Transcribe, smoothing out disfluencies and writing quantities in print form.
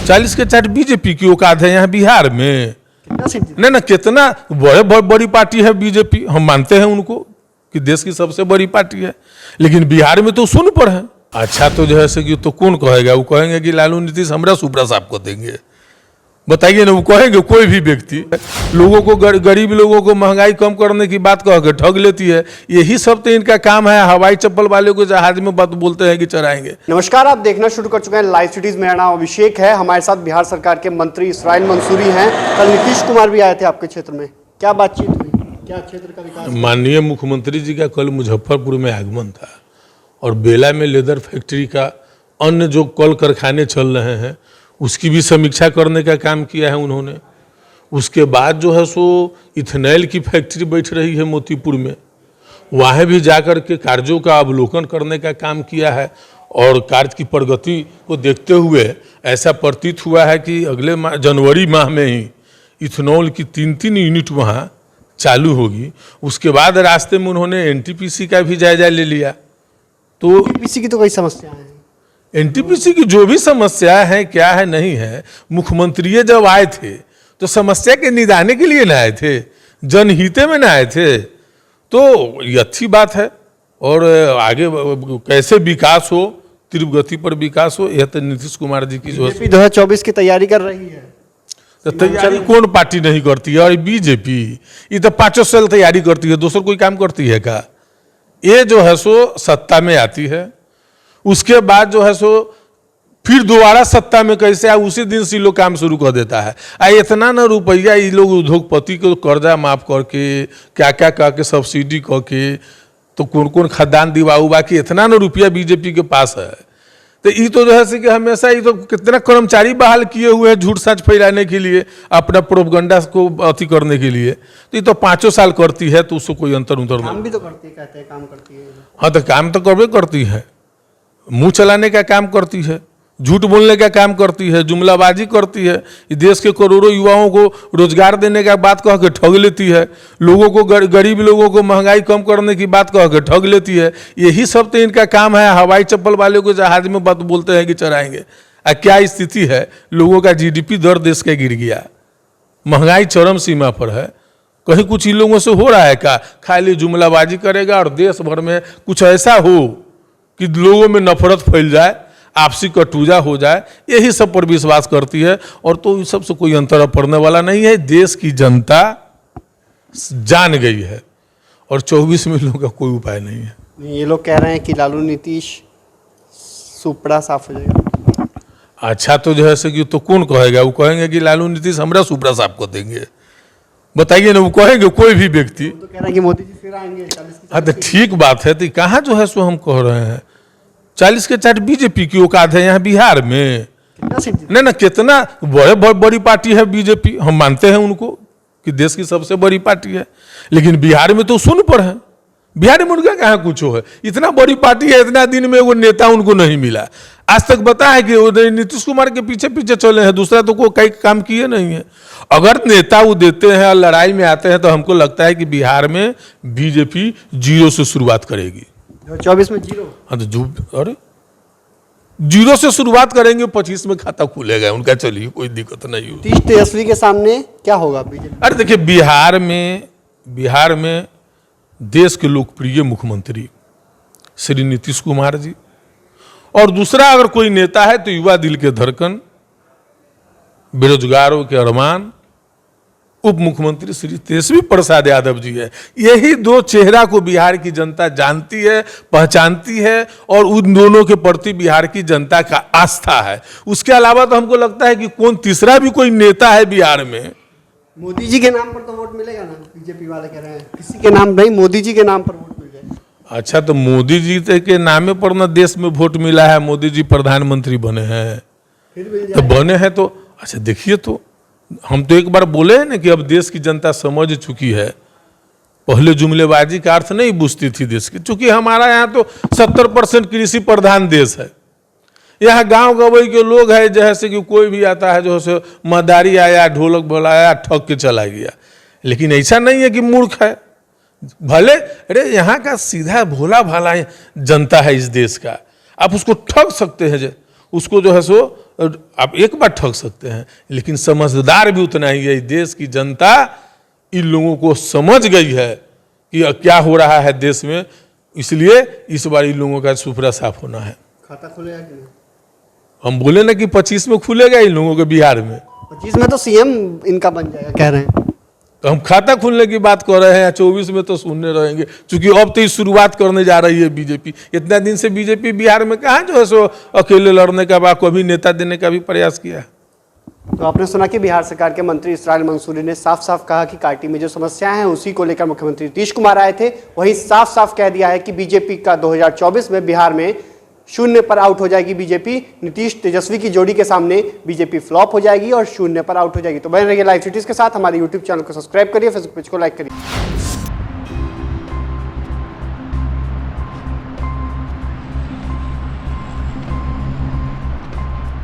40 के 60 बीजेपी की औकात है यहाँ बिहार में। कितना सीट नहीं ना, कितना बड़ी पार्टी है बीजेपी, हम मानते हैं उनको कि देश की सबसे बड़ी पार्टी है, लेकिन बिहार में तो शून्य पर है। अच्छा तो जो है कि तो कौन कहेगा, वो कहेंगे कि लालू नीतीश हमरा सुपरा साफ कर देंगे, बताइए ना, वो कहेंगे कोई भी व्यक्ति। लोगों को गरीब लोगों को महंगाई कम करने की बात कह के ठग लेती है, यही सब तो इनका काम है। हवाई चप्पल वाले को जहाज में बात बोलते हैं कि चराएंगे। नमस्कार, आप देखना शुरू कर चुके हैं लाइव सिटीज। मेरा नाम अभिषेक है। हमारे साथ बिहार सरकार के मंत्री इसराइल मंसूरी हैं। कल नीतीश कुमार भी आए थे आपके क्षेत्र में, क्या बातचीत हुई, क्या क्षेत्र का विकास? माननीय मुख्यमंत्री जी का कल मुजफ्फरपुर में आगमन था और बेला में लेदर फैक्ट्री का अन्य जो कल कारखाने चल रहे हैं उसकी भी समीक्षा करने का काम किया है उन्होंने। उसके बाद जो है सो इथेनॉल की फैक्ट्री बैठ रही है मोतीपुर में, वहाँ भी जाकर के कार्यों का अवलोकन करने का काम किया है। और कार्य की प्रगति को देखते हुए ऐसा प्रतीत हुआ है कि अगले जनवरी माह में ही इथेनॉल की 3 यूनिट वहाँ चालू होगी। उसके बाद रास्ते में उन्होंने एनटीपीसी का भी जायजा ले लिया। तो एनटीपीसी की तो कई समस्याएं हैं। एनटीपीसी की जो भी समस्या है, क्या है नहीं है, मुख्यमंत्री जब आए थे तो समस्या के निदाने के लिए ना आए थे, जनहित में ना आए थे। तो ये अच्छी बात है। और आगे कैसे विकास हो, तीव्र गति पर विकास हो, यह तो नीतीश कुमार जी की जो है 2024 की तैयारी कर रही है। तो तैयारी कौन पार्टी नहीं करती है? और बीजेपी ये तो 5 साल तैयारी करती है, दूसरा कोई काम करती है क्या? ये जो है सो सत्ता में आती है, उसके बाद जो है सो फिर दोबारा सत्ता में कैसे आए, उसी दिन से लोग काम शुरू कर देता है। इतना ना रुपया ये लोग उद्योगपति को कर्जा माफ करके क्या क्या कह के सब्सिडी करके तो कौन कौन खदान दिवाऊ, बाकी इतना ना रुपया बीजेपी के पास है। तो ये तो जो है कि हमेशा ये तो कितना कर्मचारी बहाल किए हुए हैं झूठ सच फैलाने के लिए, अपना प्रोपगंडा को अति करने के लिए। तो ये तो 5 साल करती है, तो उसको कोई अंतर उतर काम भी तो करती है, कहते हैं काम करती है। हाँ, तो काम तो करबे करती है, मुंह चलाने का काम करती है, झूठ बोलने का काम करती है, जुमलाबाजी करती है, देश के करोड़ों युवाओं को रोजगार देने का बात कह के ठग लेती है, लोगों को गरीब लोगों को महंगाई कम करने की बात कह के ठग लेती है। यही सब तो इनका काम है। हवाई चप्पल वाले को जहाज में बात बोलते हैं कि चराएंगे। क्या स्थिति है, लोगों का जीडीपी दर देश का गिर गया, महंगाई चरम सीमा पर है। कहीं कुछ इन लोगों से हो रहा है क्या? खाली जुमलाबाजी करेगा और देश भर में कुछ ऐसा हो कि लोगों में नफरत फैल जाए, आपसी कटूजा हो जाए, यही सब पर विश्वास करती है। और तो इन सब से कोई अंतर पड़ने वाला नहीं है। देश की जनता जान गई है और 24 में लोगों का कोई उपाय नहीं है। ये लोग कह रहे हैं कि लालू नीतीश सुपड़ा साफ हो जाएगा। अच्छा तो जो है कि तो कौन कहेगा, वो कहेंगे कि लालू नीतीश हमरा सुपड़ा साफ कर देंगे, बताइए ना, वो कहेंगे कोई भी व्यक्ति। तो कह रहे हैं कि मोदी जी फिर आएंगे 40 हाँ, तो ठीक बात है। तो कहाँ जो है सो हम कह रहे हैं 40 के 60 बीजेपी की औकात है यहाँ बिहार में। कितना सीट नहीं ना, कितना बड़ी पार्टी है बीजेपी, हम मानते हैं उनको कि देश की सबसे बड़ी पार्टी है, लेकिन बिहार में तो शून्य पर है। बिहार में उनका कहाँ कुछ हो है, इतना बड़ी पार्टी है, इतना दिन में वो नेता उनको नहीं मिला। आज तक बता है कि नीतीश कुमार के पीछे पीछे चले हैं, दूसरा तो कोई कई काम किए नहीं है। अगर नेता वो देते हैं और लड़ाई में आते हैं तो हमको लगता है कि बिहार में बीजेपी 0 से शुरुआत करेगी। 24 में 0? हाँ, तो अरे 0 से शुरुआत करेंगे, 25 में खाता खुलेगा उनका। चलिए, कोई दिक्कत नहीं होगी। तीस तेजस्वी के सामने क्या होगा बीजेपी? अरे देखिए, बिहार में देश के लोकप्रिय मुख्यमंत्री श्री नीतीश कुमार जी, और दूसरा अगर कोई नेता है तो युवा दिल के धड़कन, बेरोजगारों के अरमान, उप मुख्यमंत्री श्री तेजस्वी प्रसाद यादव जी है। यही 2 चेहरा को बिहार की जनता जानती है, पहचानती है, और उन दोनों के प्रति बिहार की जनता का आस्था है। उसके अलावा तो हमको लगता है कि कौन तीसरा भी कोई नेता है बिहार में। मोदी जी के नाम पर तो वोट मिलेगा ना, बीजेपी वाले कह रहे हैं किसी के नाम नहीं, मोदी जी के नाम पर वोट मिल जाए। अच्छा, तो मोदी जी के नामे पर ना देश में वोट मिला है, मोदी जी प्रधानमंत्री बने हैं, फिर मिल तो बने हैं तो अच्छा देखिए, तो हम तो एक बार बोले हैं ना कि अब देश की जनता समझ चुकी है। पहले जुमलेबाजी का अर्थ नहीं बुझती थी देश की, चूंकि हमारा यहाँ तो 70% कृषि प्रधान देश है। यहाँ गांव गवई के लोग हैं, जैसे कि कोई भी आता है जो है मदारी आया, ढोलक बुलाया, ठग के चला गया। लेकिन ऐसा नहीं है कि मूर्ख है, भले अरे यहाँ का सीधा भोला भाला जनता है इस देश का, आप उसको ठग सकते हैं, उसको जो है सो आप एक बार ठग सकते हैं, लेकिन समझदार भी उतना ही है। इस देश की जनता इन लोगों को समझ गई है कि क्या हो रहा है देश में, इसलिए इस बार इन लोगों का सुपड़ा साफ होना है। खाता खुलेगा कि नहीं? हम बोले ना कि 25 में खुलेगा इन लोगों के बिहार में, 25 में तो सीएम इनका बन जाएगा कह रहे हैं। तो हम खाता खुलने की बात कर रहे हैं, 24 में तो सुनने रहेंगे, क्योंकि अब तो शुरुआत करने जा रही है बीजेपी। इतना दिन से बीजेपी बिहार में कहाँ जो है सो अकेले लड़ने का बाद कभी नेता देने का भी प्रयास किया। तो आपने सुना कि बिहार सरकार के मंत्री इसराइल मंसूरी ने साफ साफ कहा कि पार्टी में जो समस्याएं हैं उसी को लेकर मुख्यमंत्री नीतीश कुमार आए थे। वहीं साफ साफ कह दिया है कि बीजेपी का 2024 में बिहार में 0 पर आउट हो जाएगी बीजेपी। नीतीश तेजस्वी की जोड़ी के सामने बीजेपी फ्लॉप हो जाएगी और 0 पर आउट हो जाएगी। तो बने रहिए लाइव सिटीज के साथ, हमारे यूट्यूब चैनल को सब्सक्राइब करिए, फेसबुक पेज को लाइक करिए।